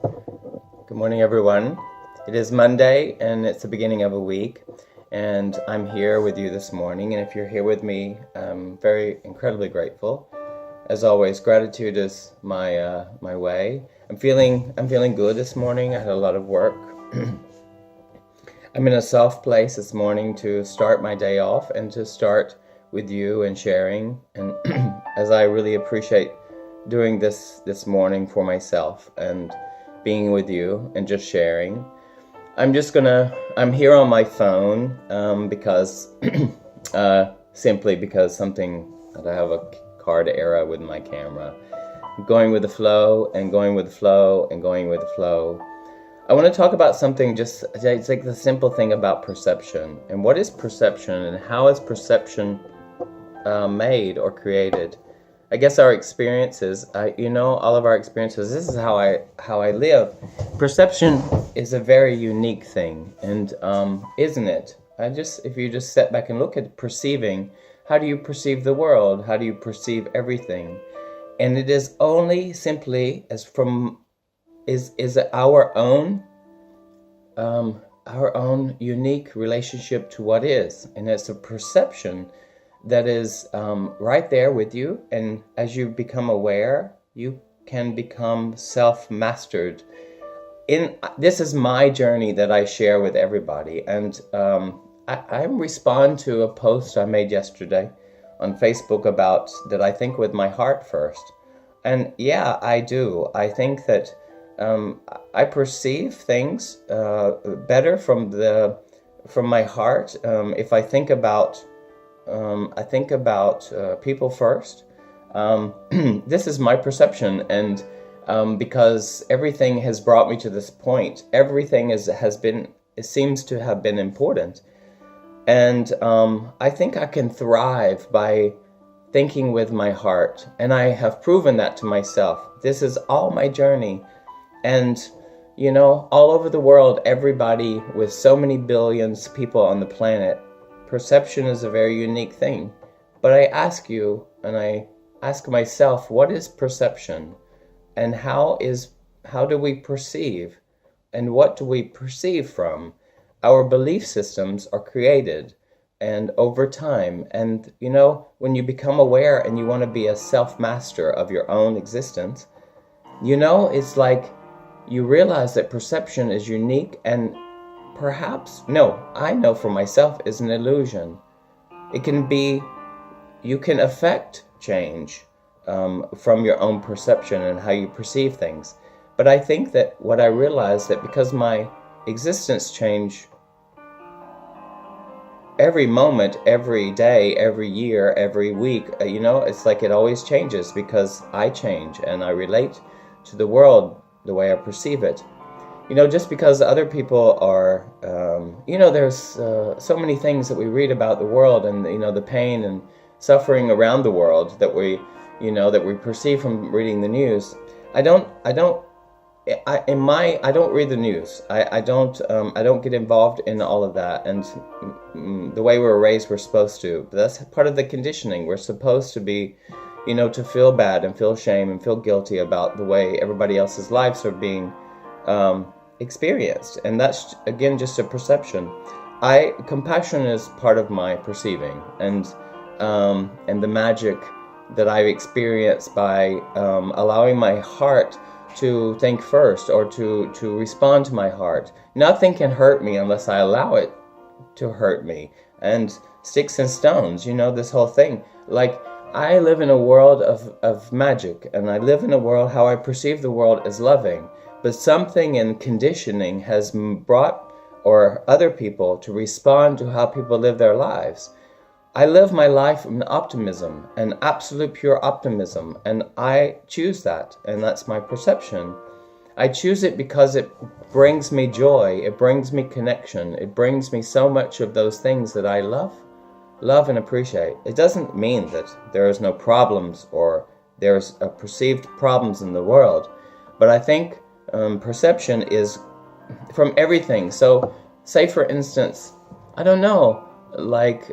Good morning, everyone. It is Monday, and it's the beginning of a week, and I'm here with you this morning. And if you're here with me, I'm very incredibly grateful. As always, gratitude is my way. I'm feeling good this morning. I had a lot of work. I'm in a soft place this morning to start my day off and to start with you and sharing. And as I really appreciate doing this morning for myself and being with you and just sharing. I'm here on my phone because simply because that I have a card error with my camera. I'm going with the flow and going with the flow and going with the flow. I want to talk about something it's like the simple thing about perception. And what is perception and how is perception made or created? I guess our experiences, all of our experiences, this is how I live. Perception is a very unique thing, and isn't it? If you just step back and look at perceiving, how do you perceive the world? How do you perceive everything? And it is only simply is our own unique relationship to what is, and it's a perception that is right there with you, and as you become aware, you can become self-mastered. This is my journey that I share with everybody, and I respond to a post I made yesterday on Facebook about that I think with my heart first. And yeah, I do. I think that I perceive things better from my heart. If I think about people first. This is my perception, and because everything has brought me to this point, everything it seems to have been important, and I think I can thrive by thinking with my heart, and I have proven that to myself. This is all my journey, and all over the world, everybody with so many billions of people on the planet. Perception is a very unique thing, but I ask you and I ask myself, what is perception, and how do we perceive, and what do we perceive from? Our belief systems are created and over time, and when you become aware and you want to be a self-master of your own existence, it's like you realize that perception is unique and I know for myself, is an illusion. You can affect change from your own perception and how you perceive things. But I think that what I realized that because my existence change every moment, every day, every year, every week, it's like it always changes because I change and I relate to the world the way I perceive it. Just because other people are, there's so many things that we read about the world and, the pain and suffering around the world that we perceive from reading the news. I don't read the news. I don't get involved in all of that. And the way we were raised, we're supposed to. But that's part of the conditioning. We're supposed to be, to feel bad and feel shame and feel guilty about the way everybody else's lives are being experienced, and that's again just a perception. Compassion is part of my perceiving, and the magic that I've experienced by allowing my heart to think first, or to respond to my heart. Nothing can hurt me unless I allow it to hurt me. And sticks and stones, this whole thing. Like, I live in a world of magic, and I live in a world, how I perceive the world as loving. But something in conditioning has brought other people to respond to how people live their lives. I live my life in optimism, and absolute pure optimism, and I choose that, and that's my perception. I choose it because it brings me joy, it brings me connection, it brings me so much of those things that I love and appreciate. It doesn't mean that there is no problems or there's perceived problems in the world, but I think perception is from everything. So, say for instance, I don't know, like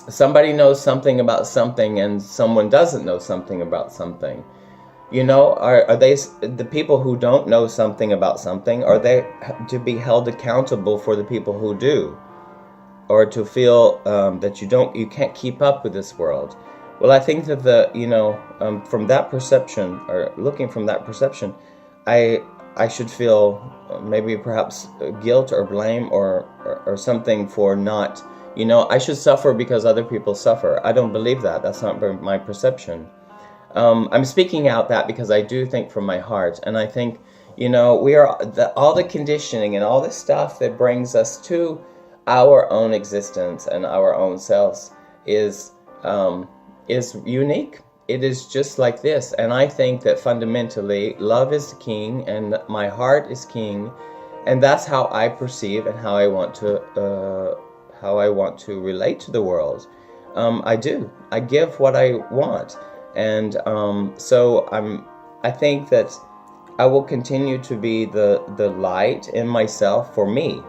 somebody knows something about something and someone doesn't know something about something. Are they the people who don't know something about something? Are they to be held accountable for the people who do, or to feel that you can't keep up with this world? Well, I think that from that perception, or looking from that perception, I should feel maybe perhaps guilt or blame or something for not, I should suffer because other people suffer. I don't believe that. That's not my perception. I'm speaking out that because I do think from my heart, and I think, we are all the conditioning and all the stuff that brings us to our own existence and our own selves is unique. It is just like this, and I think that fundamentally love is king, and my heart is king, and that's how I perceive and how I want to relate to the world. I do. I give what I want. And I think that I will continue to be the light in myself for me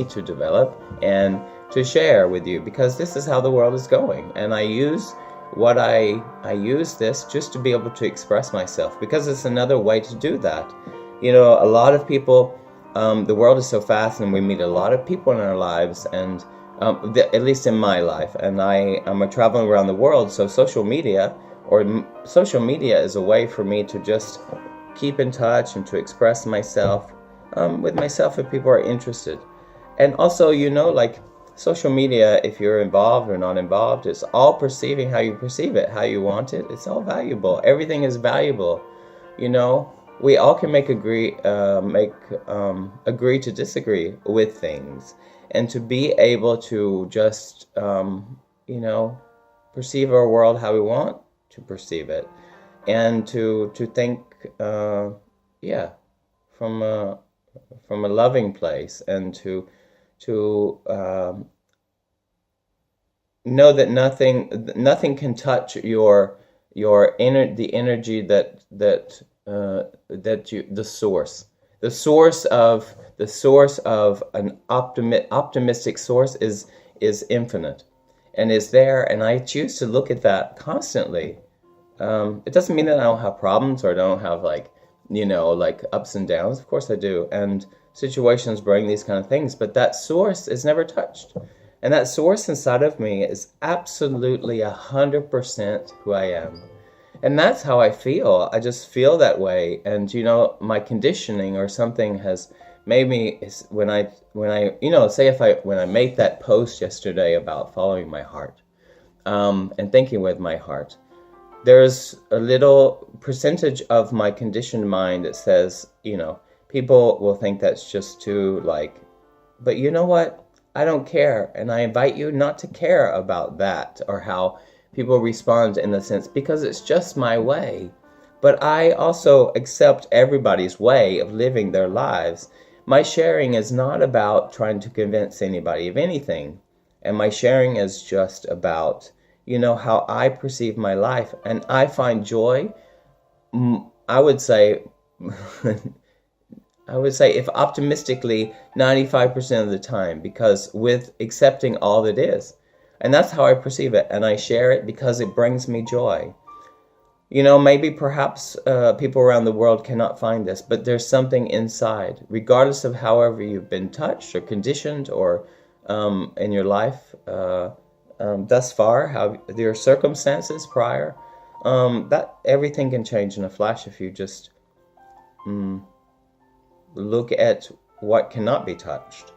to develop and to share with you, because this is how the world is going. And I use this just to be able to express myself, because it's another way to do that. A lot of people, the world is so fast, and we meet a lot of people in our lives, and at least in my life, and I'm traveling around the world, so social media is a way for me to just keep in touch and to express myself with myself if people are interested. And also, like social media, if you're involved or not involved, it's all perceiving how you perceive it, how you want it. It's all valuable. Everything is valuable. We all can agree to disagree with things, and to be able to just perceive our world how we want to perceive it, and to think from a loving place, and to know that nothing can touch the energy that the source of an optimistic source is infinite and is there, and I choose to look at that constantly. It doesn't mean that I don't have problems or don't have like ups and downs. Of course I do, and situations bring these kind of things, but that source is never touched, and that source inside of me is absolutely 100% who I am, and that's how I feel. I just feel that way, and my conditioning or something has made me, when I when I made that post yesterday about following my heart, and thinking with my heart, there's a little percentage of my conditioned mind that says, people will think that's just too but you know what? I don't care. And I invite you not to care about that or how people respond in the sense, because it's just my way. But I also accept everybody's way of living their lives. My sharing is not about trying to convince anybody of anything. And my sharing is just about how I perceive my life, and I find joy. I would say if optimistically 95% of the time, because with accepting all that is, and that's how I perceive it, and I share it because it brings me joy. Maybe perhaps people around the world cannot find this, but there's something inside, regardless of however you've been touched or conditioned or in your life thus far, how your circumstances prior, that everything can change in a flash if you just look at what cannot be touched.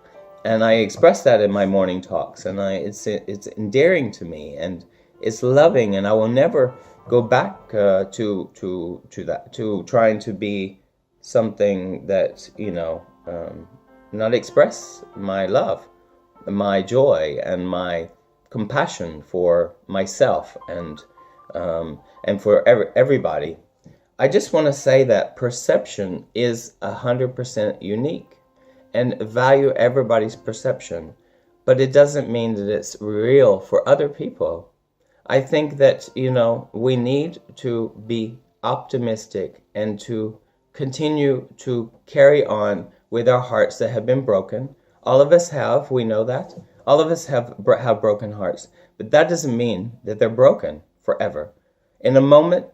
And I express that in my morning talks, and it's endearing to me, and it's loving, and I will never go back to that, to trying to be something that not express my love, my joy, and my compassion for myself and for everybody. I just want to say that perception is 100% unique, and value everybody's perception, but it doesn't mean that it's real for other people. I think that we need to be optimistic and to continue to carry on with our hearts that have been broken. All of us have, we know that. All of us have broken hearts, but that doesn't mean that they're broken forever. In a moment,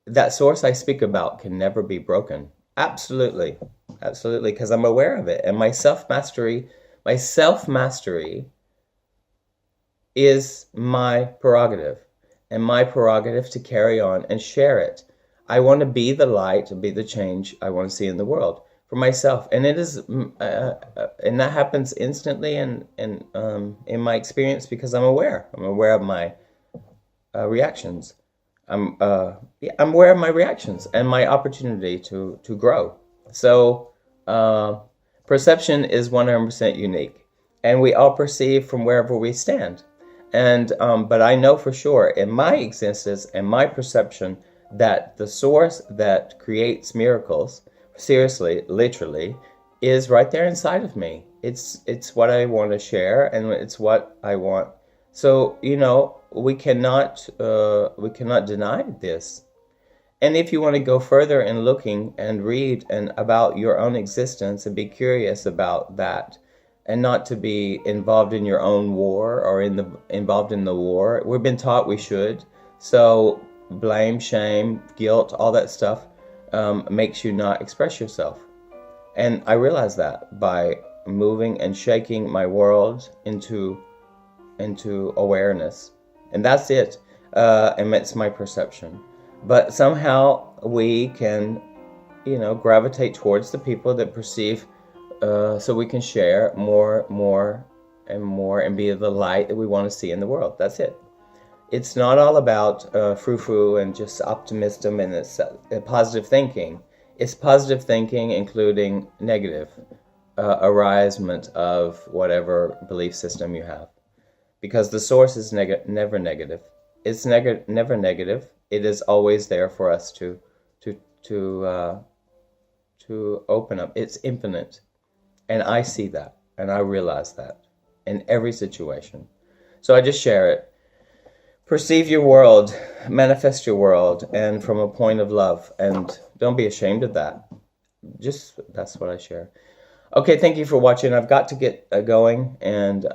that source I speak about can never be broken. Absolutely. Absolutely, because I'm aware of it. And my self-mastery is my prerogative, and my prerogative to carry on and share it. I want to be the light, be the change I want to see in the world for myself, and it is, and that happens instantly, and in my experience, because I'm aware. I'm aware of my reactions. I'm aware of my reactions and my opportunity to grow. So perception is 100% unique, and we all perceive from wherever we stand. And but I know for sure in my existence and my perception that the source that creates miracles, seriously, literally, is right there inside of me. It's what I want to share, and it's what I want. So we cannot deny this. And if you want to go further in looking and read and about your own existence and be curious about that, and not to be involved in your own war or involved in the war. We've been taught we should. So blame, shame, guilt, all that stuff makes you not express yourself. And I realized that by moving and shaking my world into awareness. And that's it. And it's my perception. But somehow we can, gravitate towards the people that perceive, so we can share more and be the light that we want to see in the world. That's it. It's not all about frou-frou and just optimism and it's positive thinking. It's positive thinking, including negative arisement of whatever belief system you have. Because the source is never negative. It's never negative. It is always there for us to open up. It's infinite. And I see that, and I realize that in every situation. So I just share it. Perceive your world, manifest your world, and from a point of love. And don't be ashamed of that. That's what I share. Okay, thank you for watching. I've got to get going, and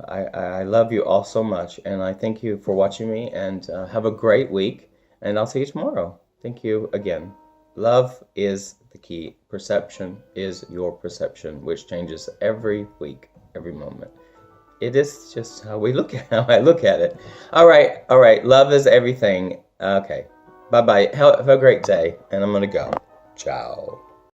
I love you all so much. And I thank you for watching me, and have a great week. And I'll see you tomorrow. Thank you again. Love is the key. Perception is your perception, which changes every week, every moment. It is just how I look at it. All right. Love is everything. Okay. Bye-bye. Have a great day. And I'm going to go. Ciao.